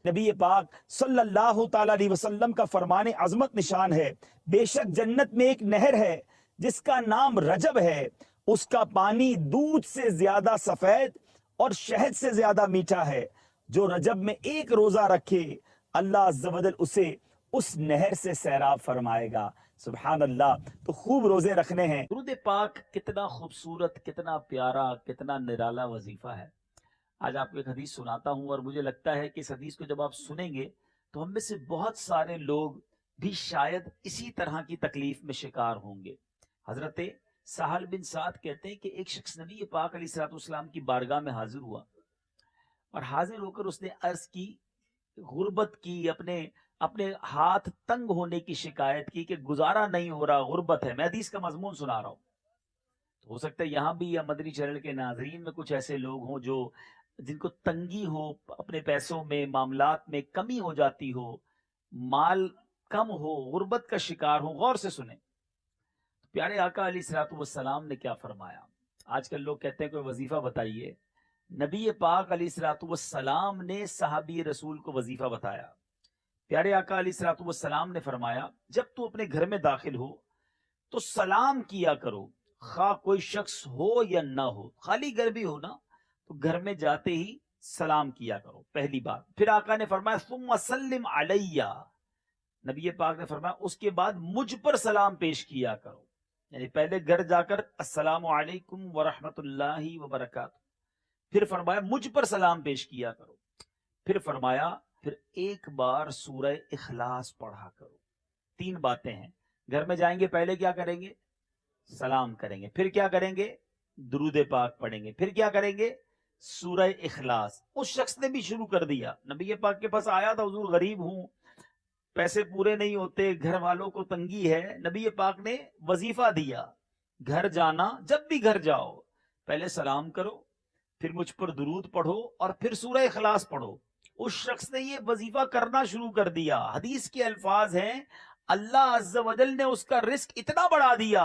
نبی پاک صلی اللہ تعالی علیہ وسلم کا فرمان عظمت نشان ہے، بے شک جنت میں ایک نہر ہے جس کا نام رجب ہے، اس کا پانی دودھ سے زیادہ سفید اور شہد سے زیادہ میٹھا ہے، جو رجب میں ایک روزہ رکھے اللہ عز و جل اسے اس نہر سے سیراب فرمائے گا۔ سبحان اللہ۔ تو خوب روزے رکھنے ہیں۔ درود پاک کتنا خوبصورت، کتنا پیارا، کتنا نرالا وظیفہ ہے۔ آج آپ کو ایک حدیث سناتا ہوں، اور مجھے لگتا ہے کہ اس حدیث کو جب آپ سنیں گے تو ہم میں سے بہت سارے لوگ بھی شاید اسی طرح کی تکلیف میں شکار ہوں گے۔ حضرت سہل بن سعد کہتے ہیں کہ ایک شخص نبی پاک علیہ الصلوۃ والسلام کی بارگاہ میں حاضر ہوا، اور حاضر ہو کر اس نے عرض کی، غربت کی، اپنے ہاتھ تنگ ہونے کی شکایت کی کہ گزارا نہیں ہو رہا، غربت ہے۔ میں حدیث کا مضمون سنا رہا ہوں، تو ہو سکتا ہے یہاں بھی یا مدنی چینل کے ناظرین میں کچھ ایسے لوگ ہوں جن کو تنگی ہو، اپنے پیسوں میں، معاملات میں کمی ہو جاتی ہو، مال کم ہو، غربت کا شکار ہو۔ غور سے سنیں، پیارے آقا علیہ الصلوۃ والسلام نے کیا فرمایا۔ آج کل لوگ کہتے ہیں کوئی وظیفہ بتائیے، نبی پاک علیہ الصلوۃ والسلام نے صحابی رسول کو وظیفہ بتایا۔ پیارے آقا علیہ الصلوۃ والسلام نے فرمایا، جب تو اپنے گھر میں داخل ہو تو سلام کیا کرو، خواہ کوئی شخص ہو یا نہ ہو، خالی گھر بھی ہو نا تو گھر میں جاتے ہی سلام کیا کرو، پہلی بات۔ پھر آقا نے فرمایا ثم سلم علیہ، نبی پاک نے فرمایا اس کے بعد مجھ پر سلام پیش کیا کرو، یعنی پہلے گھر جا کر السلام علیکم ورحمۃ اللہ وبرکاتہ، پھر فرمایا مجھ پر سلام پیش کیا کرو، پھر فرمایا پھر ایک بار سورہ اخلاص پڑھا کرو۔ تین باتیں ہیں، گھر میں جائیں گے پہلے کیا کریں گے؟ سلام کریں گے، پھر کیا کریں گے؟ درود پاک پڑھیں گے، پھر کیا کریں گے؟ سورہ اخلاص۔ اس شخص نے بھی شروع کر دیا، نبی پاک کے پاس آیا تھا، حضور غریب ہوں، پیسے پورے نہیں ہوتے، گھر والوں کو تنگی ہے۔ نبی پاک نے وظیفہ دیا، گھر جانا، جب بھی گھر جاؤ پہلے سلام کرو، پھر مجھ پر درود پڑھو، اور پھر سورہ اخلاص پڑھو۔ اس شخص نے یہ وظیفہ کرنا شروع کر دیا۔ حدیث کے الفاظ ہیں، اللہ عز و جل نے اس کا رزق اتنا بڑھا دیا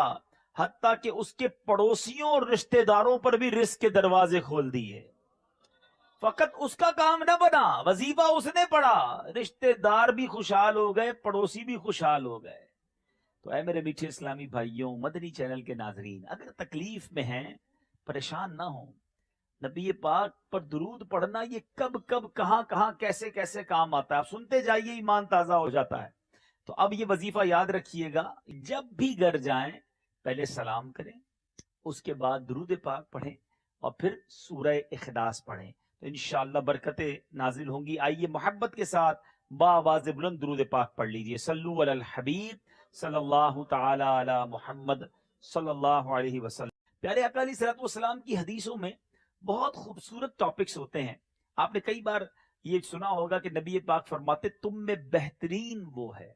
حتیٰ کہ اس کے پڑوسیوں اور رشتہ داروں پر بھی رزق کے دروازے کھول دیے۔ فقط اس کا کام نہ بنا، وظیفہ اس نے پڑھا، رشتہ دار بھی خوشحال ہو گئے، پڑوسی بھی خوشحال ہو گئے۔ تو اے میرے میٹھے اسلامی بھائیوں، مدنی چینل کے ناظرین، اگر تکلیف میں ہیں پریشان نہ ہوں، نبی پاک پر درود پڑھنا یہ کب کب کہاں کہاں کیسے کیسے کام آتا ہے، آپ سنتے جائیے، ایمان تازہ ہو جاتا ہے۔ تو اب یہ وظیفہ یاد رکھیے گا، جب بھی گھر جائیں پہلے سلام کریں، اس کے بعد درود پاک پڑھیں، اور پھر سورہ اخلاص پڑھیں، تو انشاءاللہ برکتیں نازل ہوں گی۔ آئیے محبت کے ساتھ بآواز بلند درود پاک پڑھ لیجئے۔ صلو علی الحبیب صلی اللہ تعالی علی محمد صلی اللہ علیہ وسلم۔ پیارے آقا علیہ الصلوۃ والسلام کی حدیثوں میں بہت خوبصورت ٹاپکس ہوتے ہیں۔ آپ نے کئی بار یہ سنا ہوگا کہ نبی پاک فرماتے تم میں بہترین وہ ہے،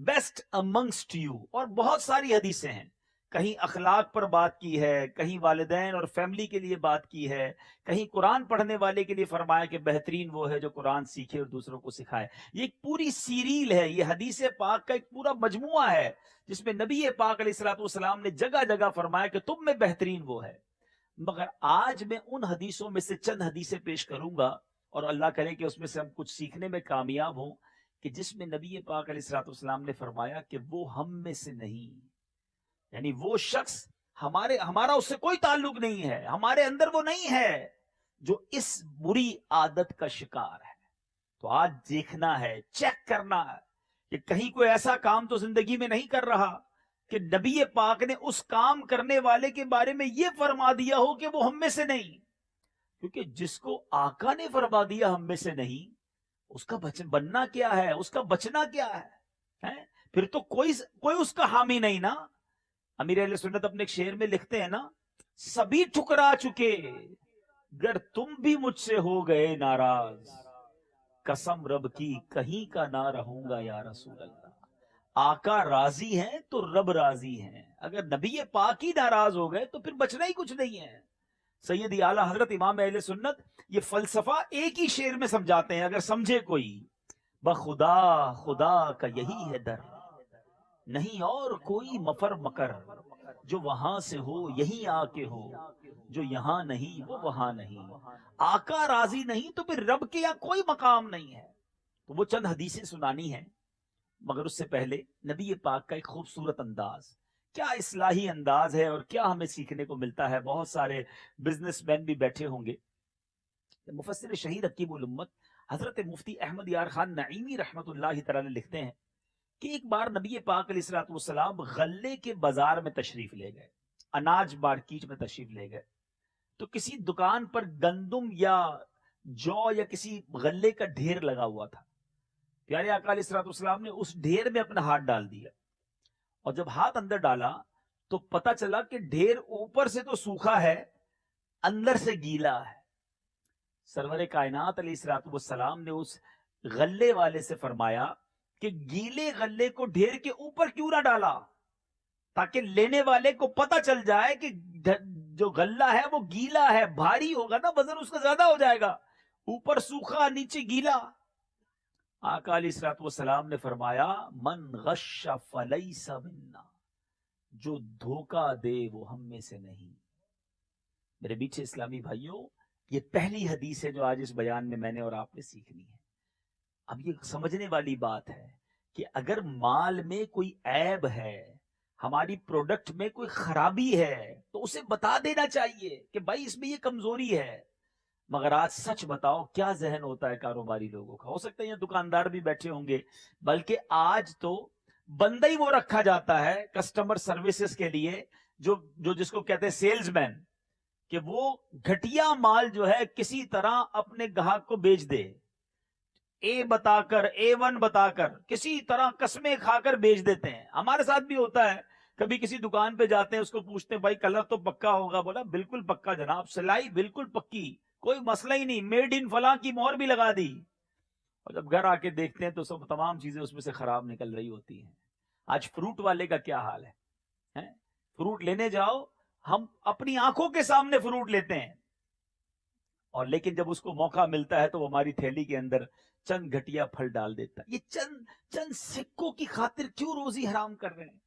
بیسٹ امنگسٹ یو، اور بہت ساری حدیثیں ہیں، کہیں اخلاق پر بات کی ہے، کہیں والدین اور فیملی کے لیے بات کی ہے، کہیں قرآن پڑھنے والے کے لیے فرمایا کہ بہترین وہ ہے جو قرآن سیکھے اور دوسروں کو سکھائے۔ یہ ایک پوری سیریل ہے، یہ حدیث پاک کا ایک پورا مجموعہ ہے جس میں نبی پاک علیہ الصلوۃ والسلام نے جگہ جگہ فرمایا کہ تم میں بہترین وہ ہے۔ مگر آج میں ان حدیثوں میں سے چند حدیثیں پیش کروں گا، اور اللہ کرے کہ اس میں سے ہم کچھ سیکھنے میں کامیاب ہوں، کہ جس میں نبی پاک علیہ الصلوۃ والسلام نے فرمایا کہ وہ ہم میں سے نہیں، یعنی وہ شخص ہمارا اس سے کوئی تعلق نہیں ہے، ہمارے اندر وہ نہیں ہے جو اس بری عادت کا شکار ہے۔ تو آج دیکھنا ہے، چیک کرنا ہے کہ کہیں کوئی ایسا کام تو زندگی میں نہیں کر رہا کہ نبی پاک نے اس کام کرنے والے کے بارے میں یہ فرما دیا ہو کہ وہ ہم میں سے نہیں، کیونکہ جس کو آقا نے فرما دیا ہم میں سے نہیں، اس کا بننا کیا ہے، اس کا بچنا کیا ہے؟ پھر تو کوئی اس کا حامی نہیں نا۔ امیر اہل سنت اپنے ایک شعر میں لکھتے ہیں نا، سبھی ٹھکرا چکے گر تم بھی مجھ سے ہو گئے ناراض، قسم رب کی کہیں کا نہ رہوں گا یا رسول اللہ۔ آقا راضی ہیں تو رب راضی ہیں، اگر نبی پاک ہی ناراض ہو گئے تو پھر بچنا ہی کچھ نہیں ہے۔ سیدی اعلیٰ حضرت امام اہل سنت یہ فلسفہ ایک ہی شعر میں سمجھاتے ہیں، اگر سمجھے کوئی، بخدا خدا کا یہی ہے در، نہیں اور کوئی مفر مکر، جو وہاں سے ہو یہیں آ کے ہو، جو یہاں نہیں وہ وہاں نہیں، آقا راضی نہیں تو پھر رب کے یہاں کوئی مقام نہیں ہے۔ تو وہ چند حدیثیں سنانی ہیں، مگر اس سے پہلے نبی پاک کا ایک خوبصورت انداز، کیا اصلاحی انداز ہے اور کیا ہمیں سیکھنے کو ملتا ہے۔ بہت سارے بزنس مین بھی بیٹھے ہوں گے۔ مفسر شہید حکیم الامت حضرت مفتی احمد یار خان نعیمی رحمت اللہ تعالی لکھتے ہیں کہ ایک بار نبی پاک علیہ الصلوۃ والسلام غلے کے بازار میں تشریف لے گئے، اناج مارکیٹ میں تشریف لے گئے، تو کسی دکان پر گندم یا جو یا کسی غلے کا ڈھیر لگا ہوا تھا۔ پیارے آقا علیہ الصلوۃ والسلام نے اس ڈھیر میں اپنا ہاتھ ڈال دیا، اور جب ہاتھ اندر ڈالا تو پتا چلا کہ ڈھیر اوپر سے تو سوکھا ہے، اندر سے گیلا ہے۔ سرور کائنات علیہ الصلوۃ والسلام نے اس غلے والے سے فرمایا کہ گیلے غلے کو ڈھیر کے اوپر کیوں نہ ڈالا، تاکہ لینے والے کو پتا چل جائے کہ جو غلہ ہے وہ گیلا ہے، بھاری ہوگا نا، وزن اس کا زیادہ ہو جائے گا، اوپر سوکھا نیچے گیلا۔ آقا علیہ الصلوۃ والسلام نے فرمایا من غش فلیس منا، جو دھوکہ دے وہ ہم میں سے نہیں۔ میرے بیچے اسلامی بھائیوں، یہ پہلی حدیث ہے جو آج اس بیان میں نے اور آپ نے سیکھنی ہے۔ اب یہ سمجھنے والی بات ہے کہ اگر مال میں کوئی عیب ہے، ہماری پروڈکٹ میں کوئی خرابی ہے، تو اسے بتا دینا چاہیے کہ بھائی اس میں یہ کمزوری ہے۔ مگر آج سچ بتاؤ کیا ذہن ہوتا ہے کاروباری لوگوں کا؟ ہو سکتا ہے یہ دکاندار بھی بیٹھے ہوں گے، بلکہ آج تو بندہ ہی وہ رکھا جاتا ہے کسٹمر سروسز کے لیے، جو جس کو کہتے ہیں سیلز مین، کہ وہ گھٹیا مال جو ہے کسی طرح اپنے گاہک کو بیچ دے، اے بتا کر، A1 بتا کر، کسی طرح قسمیں کھا کر بیچ دیتے ہیں۔ ہمارے ساتھ بھی ہوتا ہے، کبھی کسی دکان پہ جاتے ہیں، اس کو پوچھتے ہیں بھائی کلر تو پکا ہوگا، بولا بالکل پکا جناب، سلائی بالکل پکی، کوئی مسئلہ ہی نہیں، میڈ ان فلاں کی مہر بھی لگا دی۔ اور جب گھر آ کے دیکھتے ہیں تو سب تمام چیزیں اس میں سے خراب نکل رہی ہوتی ہیں۔ آج فروٹ والے کا کیا حال ہے؟ فروٹ لینے جاؤ، ہم اپنی آنکھوں کے سامنے فروٹ لیتے ہیں، اور لیکن جب اس کو موقع ملتا ہے تو وہ ہماری تھیلی کے اندر چند گھٹیا پھل ڈال دیتا ہے۔ یہ چند سکوں کی خاطر کیوں روزی حرام کر رہے ہیں؟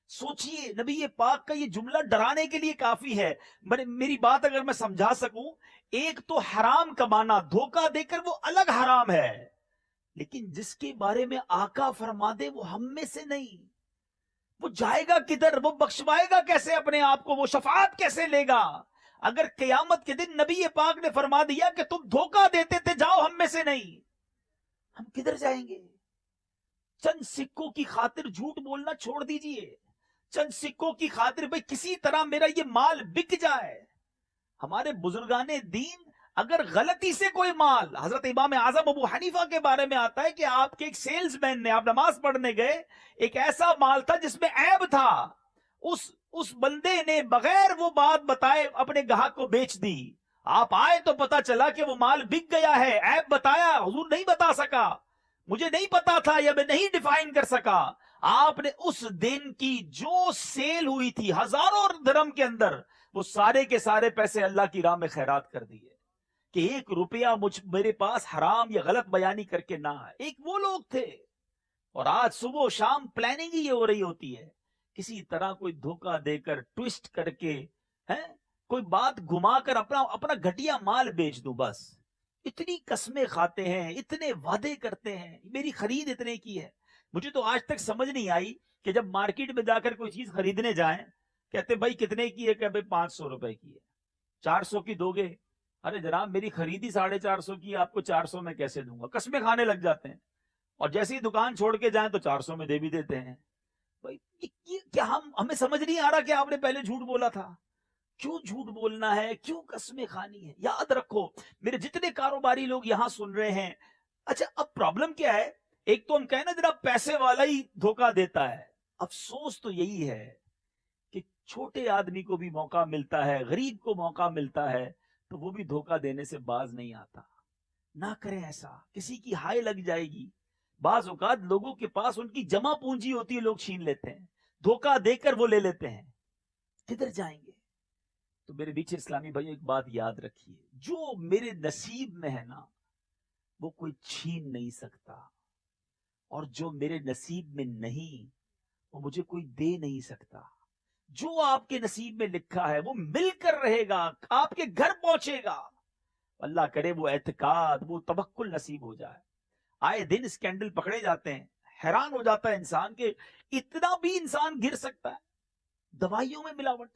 سوچئے، نبی پاک کا یہ جملہ ڈرانے کے لیے کافی ہے۔ میری بات اگر میں سمجھا سکوں، ایک تو حرام کمانا، دھوکہ دے کر، وہ الگ حرام ہے، لیکن جس کے بارے میں آقا فرما دے وہ ہم میں سے نہیں، وہ جائے گا کدھر؟ وہ بخشوائے گا کیسے اپنے آپ کو؟ وہ شفاعت کیسے لے گا؟ اگر قیامت کے دن نبی پاک نے فرما دیا کہ تم دھوکہ دیتے تھے، جاؤ ہم میں سے نہیں، ہم کدھر جائیں گے؟ چند سکوں کی خاطر جھوٹ بولنا چھوڑ دیجئے، چند سکوں کی خاطر بھئی کسی طرح میرا یہ مال بک جائے۔ ہمارے بزرگان دین اگر غلطی سے کوئی مال، حضرت امام اعظم ابو حنیفہ کے بارے میں آتا ہے کہ آپ کے ایک سیلز مین نے، آپ نماز پڑھنے گئے، ایک ایسا مال تھا جس میں عیب تھا، اس بندے نے بغیر وہ بات بتائے اپنے گاہک کو بیچ دی۔ آپ آئے تو پتا چلا کہ وہ مال بک گیا ہے، عیب بتایا، حضور نہیں بتا سکا، مجھے نہیں پتا تھا یا میں نہیں ڈیفائن کر سکا۔ آپ نے اس دن کی جو سیل ہوئی تھی ہزاروں درہم کے اندر، وہ سارے کے سارے پیسے اللہ کی راہ میں خیرات کر دیے، کہ ایک روپیہ میرے پاس حرام یا غلط بیانی کر کے نہ آئے۔ ایک وہ لوگ تھے، اور آج صبح و شام پلاننگ ہی یہ ہو رہی ہوتی ہے، کسی طرح کوئی دھوکہ دے کر، ٹویسٹ کر کے، کوئی بات گھما کر اپنا گھٹیا مال بیچ دوں، بس اتنی قسمیں کھاتے ہیں، اتنے وعدے کرتے ہیں، میری خرید اتنے کی ہے۔ مجھے تو آج تک سمجھ نہیں آئی کہ جب مارکیٹ میں جا کر کوئی چیز خریدنے جائیں، کہتے بھائی کتنے کی ہے؟ کہ بھائی 500 روپے کی ہے۔ 400 کی دو گے؟ ارے جناب میری خریدی 450 کی، آپ کو 400 میں کیسے دوں گا؟ قسمیں کھانے لگ جاتے ہیں، اور جیسے ہی دکان چھوڑ کے جائیں تو 400 میں دے بھی دیتے ہیں۔ بھائی کیا ہمیں سمجھ نہیں آ رہا کہ آپ نے پہلے جھوٹ بولا تھا؟ کیوں جھوٹ بولنا ہے؟ کیوں قسمیں کھانی ہے؟ یاد رکھو میرے جتنے کاروباری لوگ یہاں سن رہے ہیں، اچھا اب پرابلم کیا ہے؟ ایک تو ہم کہیں نا جناب پیسے والا ہی دھوکہ دیتا ہے، افسوس تو یہی ہے کہ چھوٹے آدمی کو بھی موقع ملتا ہے، غریب کو موقع ملتا ہے، تو وہ بھی دھوکہ دینے سے باز نہیں آتا۔ نہ کریں ایسا، کسی کی ہائے لگ جائے گی۔ بعض اوقات لوگوں کے پاس ان کی جمع پونجی ہوتی ہے، لوگ چھین لیتے ہیں، دھوکہ دے کر وہ لے لیتے ہیں، کدھر جائیں گے؟ تو میرے بیچ اسلامی بھائیوں ایک بات یاد رکھیے، جو میرے نصیب میں ہے نا وہ کوئی چھین نہیں سکتا، اور جو میرے نصیب میں نہیں وہ مجھے کوئی دے نہیں سکتا۔ جو آپ کے نصیب میں لکھا ہے وہ مل کر رہے گا، آپ کے گھر پہنچے گا. اللہ کرے وہ اعتقاد، وہ توکل نصیب ہو جائے. آئے دن اسکینڈل پکڑے جاتے ہیں، حیران ہو جاتا ہے انسان کہ اتنا بھی انسان گر سکتا ہے. دوائیوں میں ملاوٹ.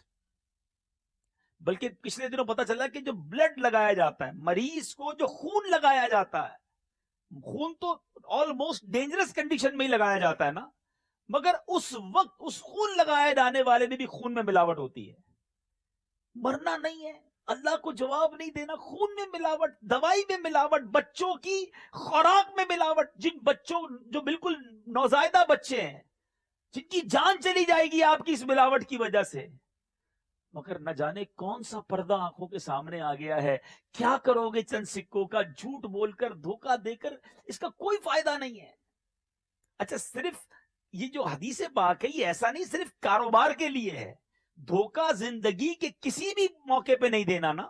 بلکہ پچھلے دنوں پتا چلا کہ جو بلڈ لگایا جاتا ہے مریض کو، جو خون لگایا جاتا ہے، خون تو آلموسٹ ڈینجرس کنڈیشن میں ہی لگایا جاتا ہے نا، مگر اس وقت اس خون لگائے جانے والے میں بھی خون میں ملاوٹ ہوتی ہے. مرنا نہیں ہے، اللہ کو جواب نہیں دینا. خون میں ملاوٹ، دوائی میں ملاوٹ، بچوں کی خوراک میں ملاوٹ. جن بچوں جو بالکل نوزائیدہ بچے ہیں، جن کی جان چلی جائے گی آپ کی اس ملاوٹ کی وجہ سے، مگر نہ جانے کون سا پردہ آنکھوں کے سامنے آ گیا ہے. کیا کرو گے چند سکوں کا؟ جھوٹ بول کر، دھوکہ دے کر، اس کا کوئی فائدہ نہیں ہے. اچھا، صرف یہ جو حدیث پاک ہے یہ ایسا نہیں صرف کاروبار کے لیے ہے. دھوکہ زندگی کے کسی بھی موقع پہ نہیں دینا نا.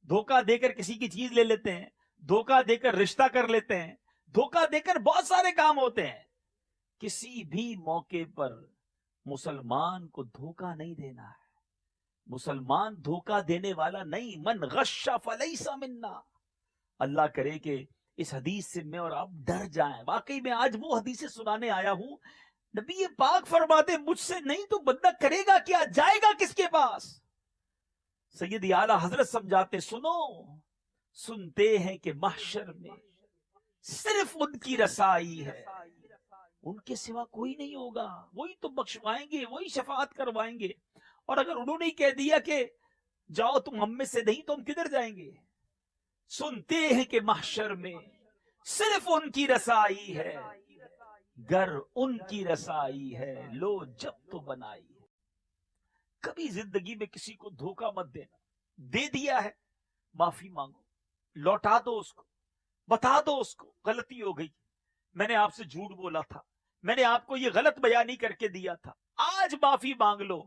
دھوکہ دے کر کسی کی چیز لے لیتے ہیں، دھوکہ دے کر رشتہ کر لیتے ہیں، دھوکہ دے کر بہت سارے کام ہوتے ہیں. کسی بھی موقع پر مسلمان کو دھوکہ نہیں دینا ہے. مسلمان دھوکہ دینے والا نہیں. من غش فلیس منا. اللہ کرے کہ اس حدیث سے میں اور آپ ڈر جائیں. واقعی میں آج وہ حدیثیں سنانے آیا ہوں. نبی پاک فرماتے مجھ سے نہیں تو بندہ کرے گا کیا، جائے گا کس کے پاس؟ سید اعلیٰ حضرت سمجھاتے، سنو، سنتے ہیں کہ محشر میں صرف ان کی رسائی ہے، ان کے سوا کوئی نہیں ہوگا. وہی تو بخشوائیں گے، وہی شفاعت کروائیں گے. اور اگر انہوں نے کہہ دیا کہ جاؤ تم ہم میں سے نہیں تو ہم کدھر جائیں گے؟ سنتے ہیں کہ محشر میں صرف ان کی رسائی ہے، گر ان کی رسائی ہے لو جب تو بنائی. کبھی زندگی میں کسی کو دھوکہ مت دینا. دے دیا ہے، معافی مانگو، لوٹا دو اس کو، بتا دو اس کو غلطی ہو گئی، میں نے آپ سے جھوٹ بولا تھا، میں نے آپ کو یہ غلط بیانی کر کے دیا تھا، آج معافی مانگ لو.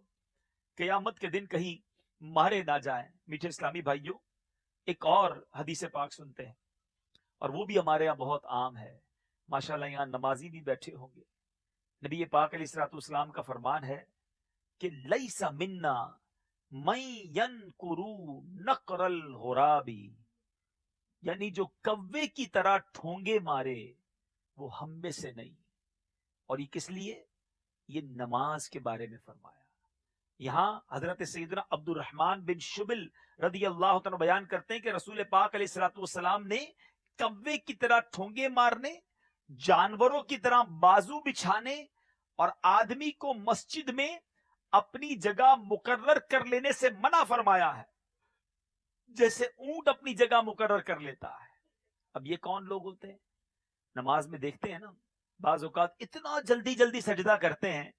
قیامت کے دن کہیں مارے نہ جائیں. میٹھے اسلامی بھائیوں، ایک اور حدیث پاک سنتے ہیں، اور وہ بھی ہمارے یہاں بہت عام ہے. ماشاءاللہ یہاں نمازی بھی بیٹھے ہوں گے. نبی پاک علیہ الصلوۃ والسلام کا فرمان ہے کہ لیس منا من ینکر نقر الغرابی، یعنی جو کوے کی طرح ٹھونگے مارے وہ ہم میں سے نہیں. اور یہ کس لیے؟ یہ نماز کے بارے میں فرمایا. یہاں حضرت سیدنا عبد الرحمن بن شبل رضی اللہ عنہ بیان کرتے ہیں کہ رسول پاک علیہ الصلوۃ والسلام نے کوے کی طرح ٹھونگے مارنے، جانوروں کی طرح بازو بچھانے اور آدمی کو مسجد میں اپنی جگہ مقرر کر لینے سے منع فرمایا ہے، جیسے اونٹ اپنی جگہ مقرر کر لیتا ہے. اب یہ کون لوگ ہوتے ہیں؟ نماز میں دیکھتے ہیں نا، بعض اوقات اتنا جلدی جلدی سجدہ کرتے ہیں،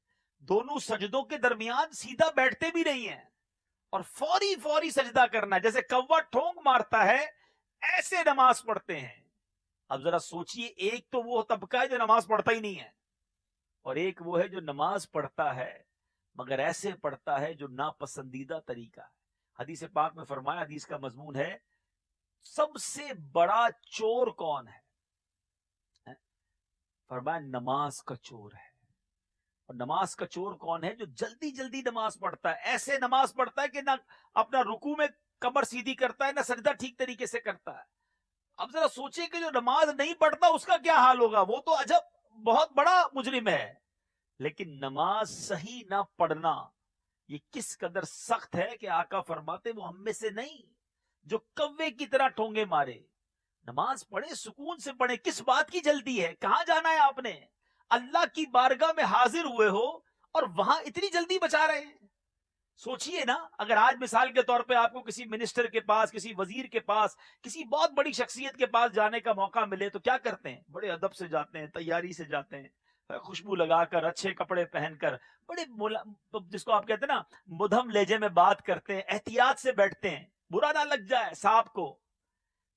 دونوں سجدوں کے درمیان سیدھا بیٹھتے بھی نہیں ہیں، اور فوری فوری سجدہ کرنا، جیسے کوا ٹھونگ مارتا ہے ایسے نماز پڑھتے ہیں. اب ذرا سوچئے، ایک تو وہ طبقہ ہے جو نماز پڑھتا ہی نہیں ہے، اور ایک وہ ہے جو نماز پڑھتا ہے مگر ایسے پڑھتا ہے جو ناپسندیدہ طریقہ ہے. حدیث پاک میں فرمایا، حدیث کا مضمون ہے سب سے بڑا چور کون ہے؟ فرمایا نماز کا چور ہے. اور نماز کا چور کون ہے؟ جو جلدی جلدی نماز پڑھتا ہے، ایسے نماز پڑھتا ہے کہ نہ اپنا رکوع میں کمر سیدھی کرتا ہے، نہ سجدہ ٹھیک طریقے سے کرتا ہے. اب ذرا سوچیں کہ جو نماز نہیں پڑھتا اس کا کیا حال ہوگا. وہ تو عجب بہت بڑا مجرم ہے. لیکن نماز صحیح نہ پڑھنا یہ کس قدر سخت ہے کہ آقا فرماتے وہ ہم میں سے نہیں جو کوے کی طرح ٹھونگے مارے. نماز پڑھے، سکون سے پڑھے. کس بات کی جلدی ہے؟ کہاں جانا ہے آپ نے؟ اللہ کی بارگاہ میں حاضر ہوئے ہو اور وہاں اتنی جلدی بچا رہے ہیں. سوچئے نا، اگر آج مثال کے طور پہ آپ کو کسی منسٹر کے پاس، کسی وزیر کے پاس، کسی بہت بڑی شخصیت کے پاس جانے کا موقع ملے تو کیا کرتے ہیں؟ بڑے ادب سے جاتے ہیں، تیاری سے جاتے ہیں، خوشبو لگا کر، اچھے کپڑے پہن کر، بڑے جس کو آپ کہتے ہیں نا مدھم لہجے میں بات کرتے ہیں، احتیاط سے بیٹھتے ہیں، برا نہ لگ جائے صاحب کو.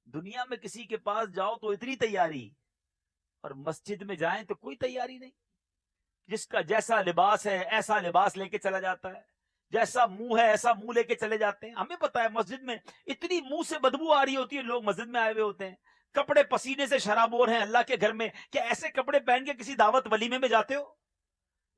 دنیا میں کسی کے پاس جاؤ تو اتنی تیاری، اور مسجد میں جائیں تو کوئی تیاری نہیں. جس کا جیسا لباس ہے ایسا لباس لے کے چلا جاتا ہے، جیسا منہ ہے ایسا منہ لے کے چلے جاتے ہیں. ہمیں پتا ہے مسجد میں اتنی منہ سے بدبو آ رہی ہوتی ہے، لوگ مسجد میں آئے ہوئے ہوتے ہیں، کپڑے پسینے سے شرابور ہیں اللہ کے گھر میں. کیا ایسے کپڑے پہن کے کسی دعوت ولیمے میں جاتے ہو؟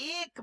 1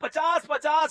50-50,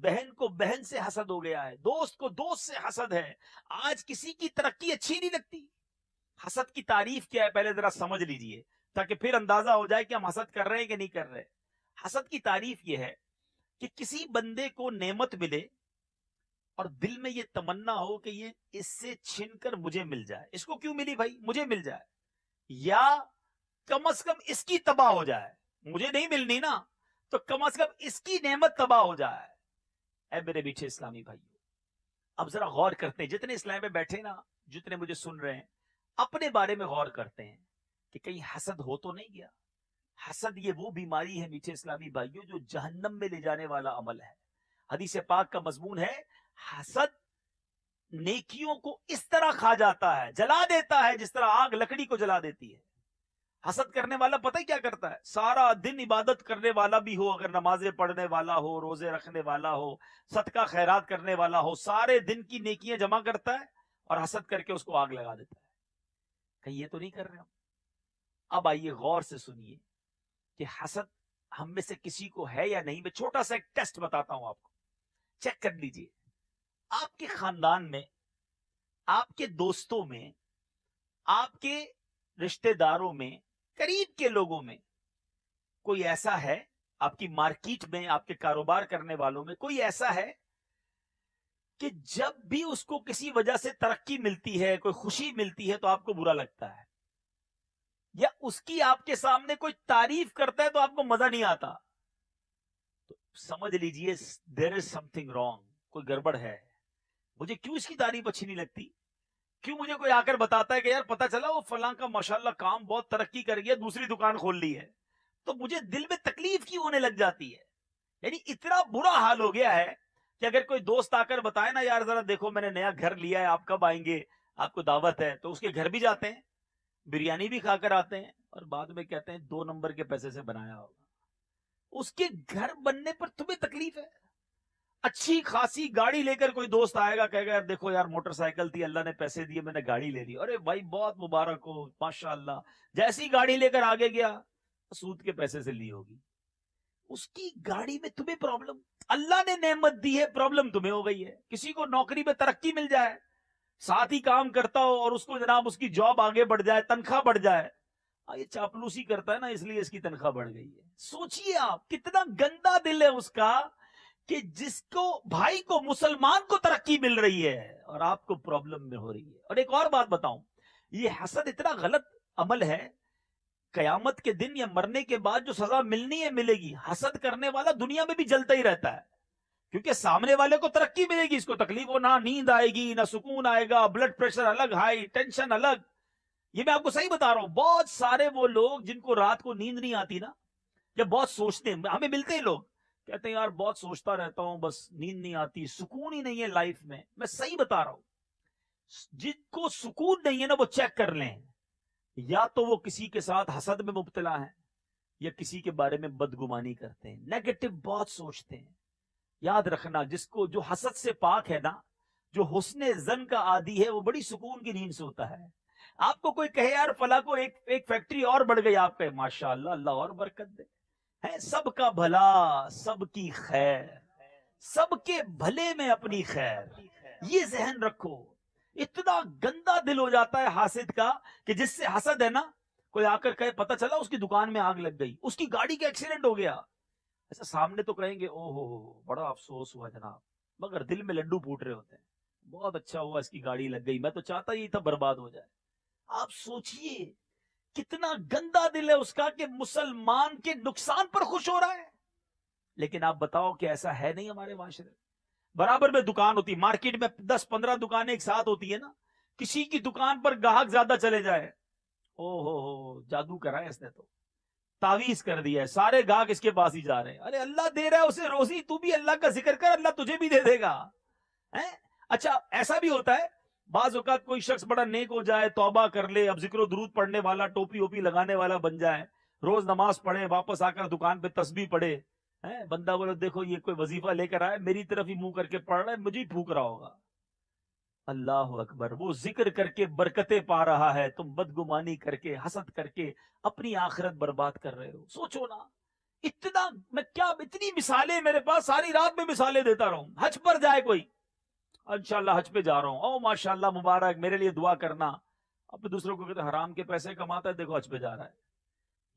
بہن کو بہن سے حسد ہو گیا ہے، دوست کو دوست سے حسد ہے. آج کسی کی ترقی اچھی نہیں لگتی. حسد کی تعریف کیا ہے پہلے ذرا سمجھ لیجئے، تاکہ پھر اندازہ ہو جائے کہ ہم حسد کر رہے ہیں کہ نہیں کر رہے. حسد کی تعریف یہ ہے کہ کسی بندے کو نعمت ملے اور دل میں یہ تمنا ہو کہ یہ اس سے چھن کر مجھے مل جائے. اس کو کیوں ملی بھائی؟ مجھے مل جائے، یا کم از کم اس کی تباہ ہو جائے. مجھے نہیں ملنی نا، تو کم از کم اس کی نعمت تباہ ہو جائے. اے میرے میٹھے اسلامی بھائیو، اب ذرا غور کرتے ہیں، جتنے اسلام میں بیٹھے نا، جتنے مجھے سن رہے ہیں، اپنے بارے میں غور کرتے ہیں کہ کہیں حسد ہو تو نہیں گیا. حسد یہ وہ بیماری ہے میٹھے اسلامی بھائیوں جو جہنم میں لے جانے والا عمل ہے. حدیث پاک کا مضمون ہے حسد نیکیوں کو اس طرح کھا جاتا ہے، جلا دیتا ہے جس طرح آگ لکڑی کو جلا دیتی ہے. حسد کرنے والا پتہ ہی کیا کرتا ہے؟ سارا دن عبادت کرنے والا بھی ہو، اگر نمازیں پڑھنے والا ہو، روزے رکھنے والا ہو، صدقہ خیرات کرنے والا ہو، سارے دن کی نیکیاں جمع کرتا ہے اور حسد کر کے اس کو آگ لگا دیتا ہے. کہیں یہ تو نہیں کر رہے ہم؟ اب آئیے غور سے سنیے کہ حسد ہم میں سے کسی کو ہے یا نہیں. میں چھوٹا سا ایک ٹیسٹ بتاتا ہوں آپ کو، چیک کر لیجئے. آپ کے خاندان میں، آپ کے دوستوں میں، آپ کے رشتہ داروں میں، قریب کے لوگوں میں کوئی ایسا ہے، آپ کی مارکیٹ میں، آپ کے کاروبار کرنے والوں میں کوئی ایسا ہے کہ جب بھی اس کو کسی وجہ سے ترقی ملتی ہے، کوئی خوشی ملتی ہے تو آپ کو برا لگتا ہے، یا اس کی آپ کے سامنے کوئی تعریف کرتا ہے تو آپ کو مزہ نہیں آتا؟ تو سمجھ لیجئے دیر از سم تھنگ رانگ، کوئی گڑبڑ ہے. مجھے کیوں اس کی تعریف اچھی نہیں لگتی؟ کیوں مجھے کوئی آ کر بتاتا ہے کہ یار پتا چلا وہ فلاں کا ماشاءاللہ کام بہت ترقی کر گیا، دوسری دکان کھول لی ہے، تو مجھے دل میں تکلیف کیوں ہونے لگ جاتی ہے؟ یعنی اتنا برا حال ہو گیا ہے کہ اگر کوئی دوست آ کر بتائے نا یار ذرا دیکھو میں نے نیا گھر لیا ہے، آپ کب آئیں گے، آپ کو دعوت ہے، تو اس کے گھر بھی جاتے ہیں، بریانی بھی کھا کر آتے ہیں، اور بعد میں کہتے ہیں 2 نمبر کے پیسے سے بنایا ہوگا. اس کے گھر بننے پر تمہیں تکلیف ہے؟ اچھی خاصی گاڑی لے کر کوئی دوست آئے گا، کہے گا یار دیکھو یار موٹر سائیکل تھی، اللہ نے پیسے دیے، میں نے گاڑی لے لی. ارے بھائی بہت مبارک ہو، ماشاءاللہ. جیسی گاڑی لے کر آگے گیا، سود کے پیسے سے لی ہوگی. اس کی گاڑی میں تمہیں پرابلم، اللہ نے نعمت دی ہے، پرابلم تمہیں ہو گئی ہے. کسی کو نوکری میں ترقی مل جائے، ساتھ ہی کام کرتا ہو اور اس کو جناب اس کی جاب آگے بڑھ جائے، تنخواہ بڑھ جائے، یہ چاپلوسی کرتا ہے نا اس لیے اس کی تنخواہ بڑھ گئی ہے. سوچئے آپ کتنا گندا دل ہے اس کا کہ جس کو بھائی کو، مسلمان کو ترقی مل رہی ہے اور آپ کو پرابلم میں ہو رہی ہے. اور ایک اور بات بتاؤں، یہ حسد اتنا غلط عمل ہے، قیامت کے دن یا مرنے کے بعد جو سزا ملنی ہے ملے گی. حسد کرنے والا دنیا میں بھی جلتا ہی رہتا ہے، کیونکہ سامنے والے کو ترقی ملے گی، اس کو تکلیف ہو، نہ نیند آئے گی، نہ سکون آئے گا، بلڈ پریشر الگ ہائی، ٹینشن الگ. یہ میں آپ کو صحیح بتا رہا ہوں. بہت سارے وہ لوگ جن کو رات کو نیند نہیں آتی نا، یا بہت سوچتے ہیں، ہمیں ملتے ہیں لوگ کہتے ہیں یار بہت سوچتا رہتا ہوں، بس نیند نہیں آتی، سکون ہی نہیں ہے لائف میں. میں صحیح بتا رہا ہوں، جن کو سکون نہیں ہے نا وہ چیک کر لیں، یا تو وہ کسی کے ساتھ حسد میں مبتلا ہیں، یا کسی کے بارے میں بدگمانی کرتے ہیں، نیگیٹو بہت سوچتے ہیں. یاد رکھنا، جس کو جو حسد سے پاک ہے نا، جو حسن زن کا عادی ہے، وہ بڑی سکون کی نیند سے ہوتا ہے. آپ کو کوئی کہے یار فلاں کو ایک فیکٹری اور بڑھ گئی، آپ کہے ماشاءاللہ اللہ اور برکت دے. ہے سب کا بھلا، سب کی خیر، سب کے بھلے میں اپنی خیر. یہ ذہن رکھو. اتنا گندا دل ہو جاتا ہے حاسد کا کہ جس سے حسد ہے نا، کوئی آ کر کہے پتہ چلا اس کی دکان میں آگ لگ گئی، اس کی گاڑی کا ایکسیڈنٹ ہو گیا، ایسا سامنے تو کہیں گے او ہو بڑا افسوس ہوا جناب، مگر دل میں لڈو پھوٹ رہے ہوتے ہیں، بہت اچھا ہوا اس کی گاڑی لگ گئی، میں تو چاہتا ہی تھا برباد ہو جائے. آپ سوچئے کتنا گندا دل ہے اس کا کہ مسلمان کے نقصان پر خوش ہو رہا ہے. لیکن آپ بتاؤ کہ ایسا ہے نہیں ہمارے معاشرے. برابر میں دکان ہوتی، مارکیٹ میں 10-15 دکانیں ایک ساتھ ہوتی ہے نا، کسی کی دکان پر گاہک زیادہ چلے جائے، او ہو جادو کرا ہے اس نے، تو تعویذ کر دیا ہے، سارے گاہک اس کے پاس ہی جا رہے ہیں. ارے اللہ دے رہا ہے اسے روزی، تو بھی اللہ کا ذکر کر، اللہ تجھے بھی دے دے گا. اچھا ایسا بھی ہوتا ہے بعض اوقات کوئی شخص بڑا نیک ہو جائے، توبہ کر لے، اب ذکر و درود پڑھنے والا، ٹوپی اوپی لگانے والا بن جائے، روز نماز پڑھے، واپس آ کر دکان پہ تسبیح پڑھے، بندہ بولے دیکھو یہ کوئی وظیفہ لے کر آئے، میری طرف ہی منہ کر کے پڑھ رہا ہے، مجھے ہی پھونک رہا ہوگا. اللہ اکبر، وہ ذکر کر کے برکتیں پا رہا ہے، تم بدگمانی کر کے، حسد کر کے اپنی آخرت برباد کر رہے ہو. سوچو نا، اتنا میں کیا اتنی مثالیں میرے پاس، ساری رات میں مثالیں دیتا رہوں. حج پر جائے کوئی، انشاءاللہ حج پہ جا رہا ہوں، او ماشاءاللہ مبارک، میرے لیے دعا کرنا. اب تو دوسروں کو کہتے ہیں حرام کے پیسے کماتا ہے، دیکھو حج پہ جا رہا ہے.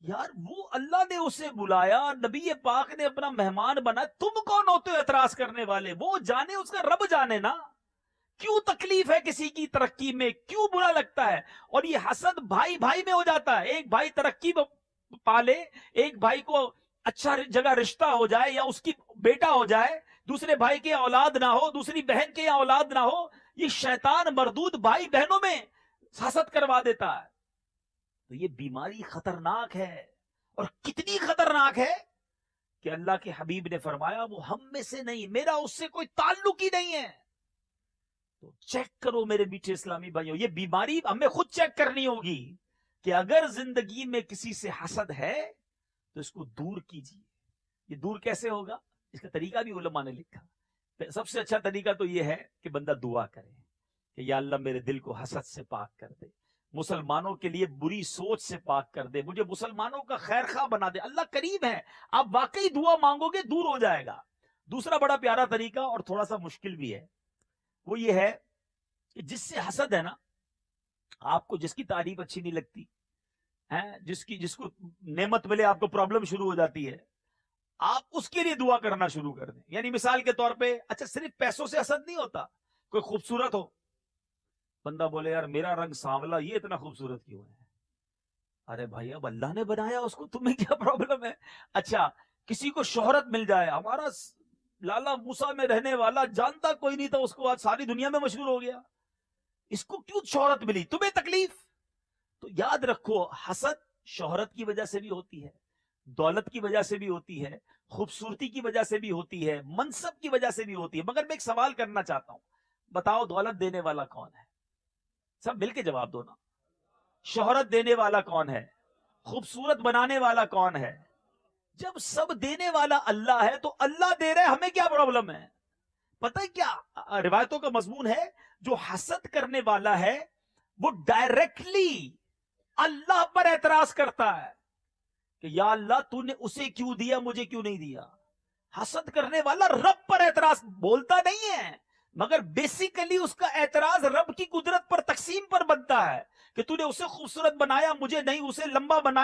یار وہ اللہ نے اسے بلایا، نبی پاک نے اپنا مہمان بنا، تم کون ہوتے ہو اعتراض کرنے والے؟ وہ جانے، اس کا رب جانے نا. کیوں تکلیف ہے کسی کی ترقی میں؟ کیوں برا لگتا ہے؟ اور یہ حسد بھائی بھائی میں ہو جاتا ہے. ایک بھائی ترقی پالے، ایک بھائی کو اچھا جگہ رشتہ ہو جائے یا اس کی بیٹا ہو جائے، دوسرے بھائی کے اولاد نہ ہو، دوسری بہن کے اولاد نہ ہو، یہ شیطان مردود بھائی بہنوں میں حسد کروا دیتا ہے. تو یہ بیماری خطرناک ہے. اور کتنی خطرناک ہے کہ اللہ کے حبیب نے فرمایا وہ ہم میں سے نہیں، میرا اس سے کوئی تعلق ہی نہیں ہے. تو چیک کرو میرے میٹھے اسلامی بھائیوں، یہ بیماری ہمیں خود چیک کرنی ہوگی کہ اگر زندگی میں کسی سے حسد ہے تو اس کو دور کیجیے. یہ دور کیسے ہوگا؟ اس کا طریقہ بھی علماء نے لکھا. سب سے اچھا طریقہ تو یہ ہے کہ بندہ دعا کرے کہ یا اللہ میرے دل کو حسد سے پاک کر دے، مسلمانوں کے لیے بری سوچ سے پاک کر دے، مجھے مسلمانوں کا خیر خواہ بنا دے. اللہ قریب ہے، آپ واقعی دعا مانگو گے دور ہو جائے گا. دوسرا بڑا پیارا طریقہ اور تھوڑا سا مشکل بھی ہے، وہ یہ ہے کہ جس سے حسد ہے نا، آپ کو جس کی تعریف اچھی نہیں لگتی ہے، جس کو نعمت ملے آپ کو پرابلم شروع ہو جاتی ہے، آپ اس کے لیے دعا کرنا شروع کر دیں. یعنی مثال کے طور پہ، اچھا صرف پیسوں سے حسد نہیں ہوتا، کوئی خوبصورت ہو، بندہ بولے یار میرا رنگ سانولا، یہ اتنا خوبصورت کیوں ہے؟ ارے بھائی اب اللہ نے بنایا اس کو، تمہیں کیا پرابلم ہے؟ اچھا کسی کو شہرت مل جائے، ہمارا لالا موسیٰ میں رہنے والا جانتا کوئی نہیں تھا اس کو، آج ساری دنیا میں مشہور ہو گیا، اس کو کیوں شہرت ملی؟ تمہیں تکلیف. تو یاد رکھو حسد شہرت کی وجہ سے بھی ہوتی ہے، دولت کی وجہ سے بھی ہوتی ہے، خوبصورتی کی وجہ سے بھی ہوتی ہے، منصب کی وجہ سے بھی ہوتی ہے. مگر میں ایک سوال کرنا چاہتا ہوں، بتاؤ دولت دینے والا کون ہے؟ سب مل کے جواب دو نا. شہرت دینے والا کون ہے؟ خوبصورت بنانے والا کون ہے؟ جب سب دینے والا اللہ ہے تو اللہ دے رہے، ہمیں کیا پرابلم ہے؟ پتہ ہے کیا روایتوں کا مضمون ہے؟ جو حسد کرنے والا ہے وہ ڈائریکٹلی اللہ پر اعتراض کرتا ہے کہ یا اللہ تو نے اسے کیوں دیا، مجھے کیوں نہیں دیا. حسد کرنے والا رب پر اعتراض بولتا نہیں ہے، مگر بیسیکلی اس کا اعتراض رب کی قدرت پر، تقسیم پر بنتا ہے کہ تو نے اسے خوبصورت بنایا، مجھے نہیں، اسے لمبا بنایا